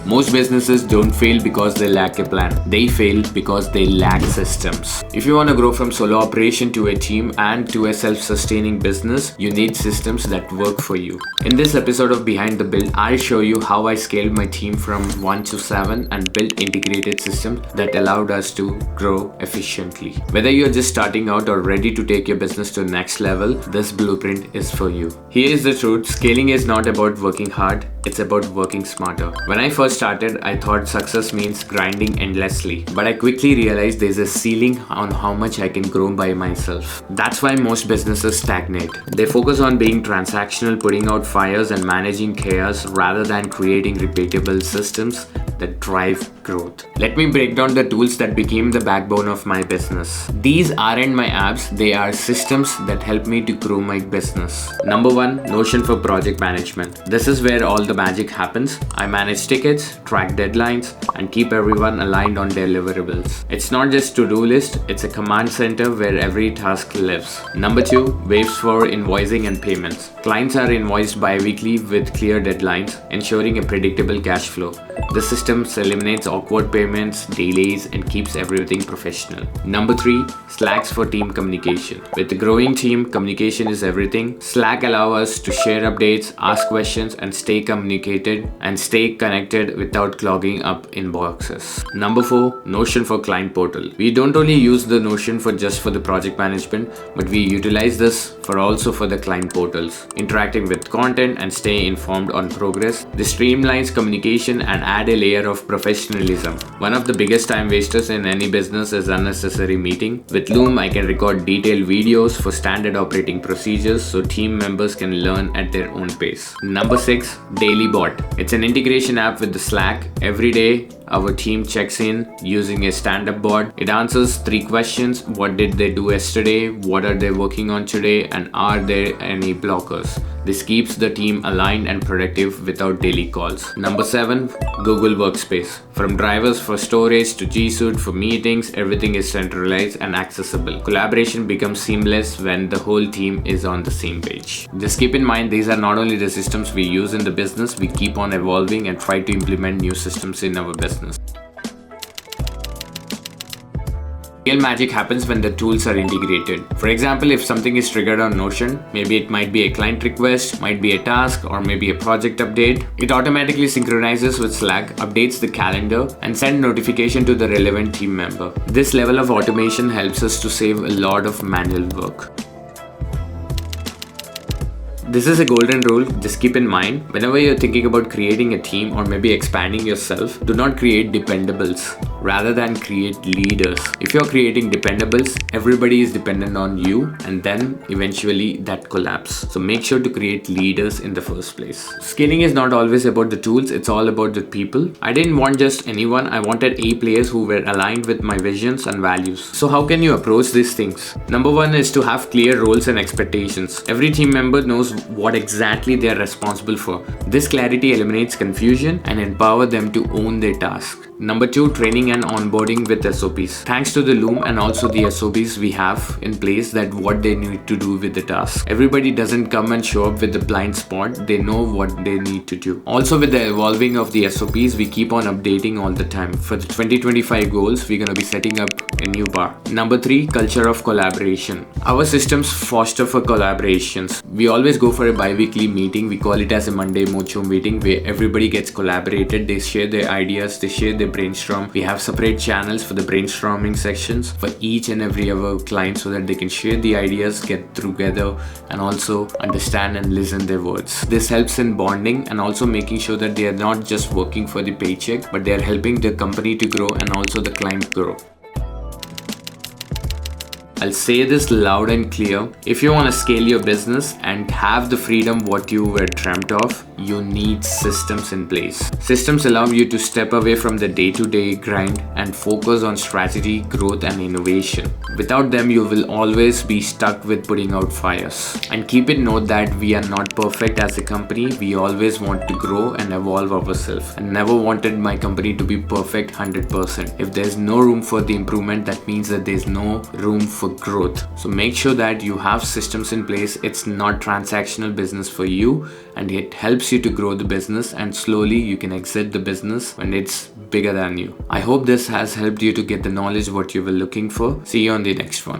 Most businesses don't fail because they lack a plan. They fail because they lack systems. If you want to grow from solo operation to a team and to a self-sustaining business, you need systems that work for you. In this episode of Behind the Build, I'll show you how I scaled my team from 1 to 7 and built integrated systems that allowed us to grow efficiently. Whether you're just starting out or ready to take your business to the next level, this blueprint is for you. Here is the truth: scaling is not about working hard, it's about working smarter. When I first started, I thought success means grinding endlessly, but I quickly realized there's a ceiling on how much I can grow by myself. That's why most businesses stagnate. They focus on being transactional, putting out fires and managing chaos rather than creating repeatable systems that drive growth. Let me break down the tools that became the backbone of my business. These aren't my apps, they are systems that help me to grow my business. Number 1, Notion for project management. This is where all the magic happens. I manage tickets, track deadlines, and keep everyone aligned on deliverables. It's not just to-do list, it's a command center where every task lives. Number 2, Waves for invoicing and payments. Clients are invoiced bi-weekly with clear deadlines, ensuring a predictable cash flow. The system eliminates awkward payments, delays, and keeps everything professional. Number 3, Slacks for team communication. With a growing team, communication is everything. Slack allows us to share updates, ask questions, and stay connected without clogging up inboxes. Number 4, Notion for client portal. We don't only use the Notion for the project management, but we utilize this for the client portals, interacting with content and stay informed on progress. This streamlines communication and add a layer of professionalism. One of the biggest time wasters in any business is unnecessary meeting. With Loom, I can record detailed videos for standard operating procedures so team members can learn at their own pace. Number 6, Daily Bot. It's an integration app with the Slack. Every day, our team checks in using a stand-up bot. It answers 3 questions: what did they do yesterday, what are they working on today, and are there any blockers. This keeps the team aligned and productive without daily calls. Number 7, Google Workspace. From drivers for storage to G Suite for meetings, everything is centralized and accessible. Collaboration becomes seamless when the whole team is on the same page. Just keep in mind, these are not only the systems we use in the business, we keep on evolving and try to implement new systems in our business. Real magic happens when the tools are integrated. For example, if something is triggered on Notion, maybe it might be a client request, might be a task, or maybe a project update, it automatically synchronizes with Slack, updates the calendar, and sends notification to the relevant team member. This level of automation helps us to save a lot of manual work. This is a golden rule. Just keep in mind, whenever you're thinking about creating a team or maybe expanding yourself, do not create dependables. Rather than create leaders. If you're creating dependables, everybody is dependent on you, and then eventually that collapses. So make sure to create leaders in the first place. Scaling is not always about the tools, it's all about the people. I didn't want just anyone, I wanted A players who were aligned with my visions and values. So how can you approach these things? Number 1 is to have clear roles and expectations. Every team member knows what exactly they are responsible for. This clarity eliminates confusion and empower them to own their task. Number 2, training and onboarding with SOPs. Thanks to the Loom and also the SOPs we have in place, that what they need to do with the task. Everybody doesn't come and show up with the blind spot. They know what they need to do. Also, with the evolving of the SOPs, we keep on updating all the time. For the 2025 goals, we're going to be setting up a new bar. Number 3, culture of collaboration. Our systems foster for collaborations. We always go for a bi-weekly meeting. We call it as a Monday Mocho meeting, where everybody gets collaborated. They share their ideas, they share their brainstorm. We have separate channels for the brainstorming sections for each and every of our clients so that they can share the ideas, get together, and also understand and listen their words. This helps in bonding and also making sure that they are not just working for the paycheck, but they are helping the company to grow and also the client grow. I'll say this loud and clear. If you want to scale your business and have the freedom what you were dreamt of, you need systems in place. Systems allow you to step away from the day-to-day grind and focus on strategy, growth, and innovation. Without them, you will always be stuck with putting out fires. And keep it note that we are not perfect as a company. We always want to grow and evolve ourselves. I never wanted my company to be perfect 100%. If there's no room for the improvement, that means that there's no room for growth. So make sure that you have systems in place. It's not transactional business for you, and it helps helps you to grow the business, and slowly you can exit the business when it's bigger than you. I hope this has helped you to get the knowledge what you were looking for. See you on the next one.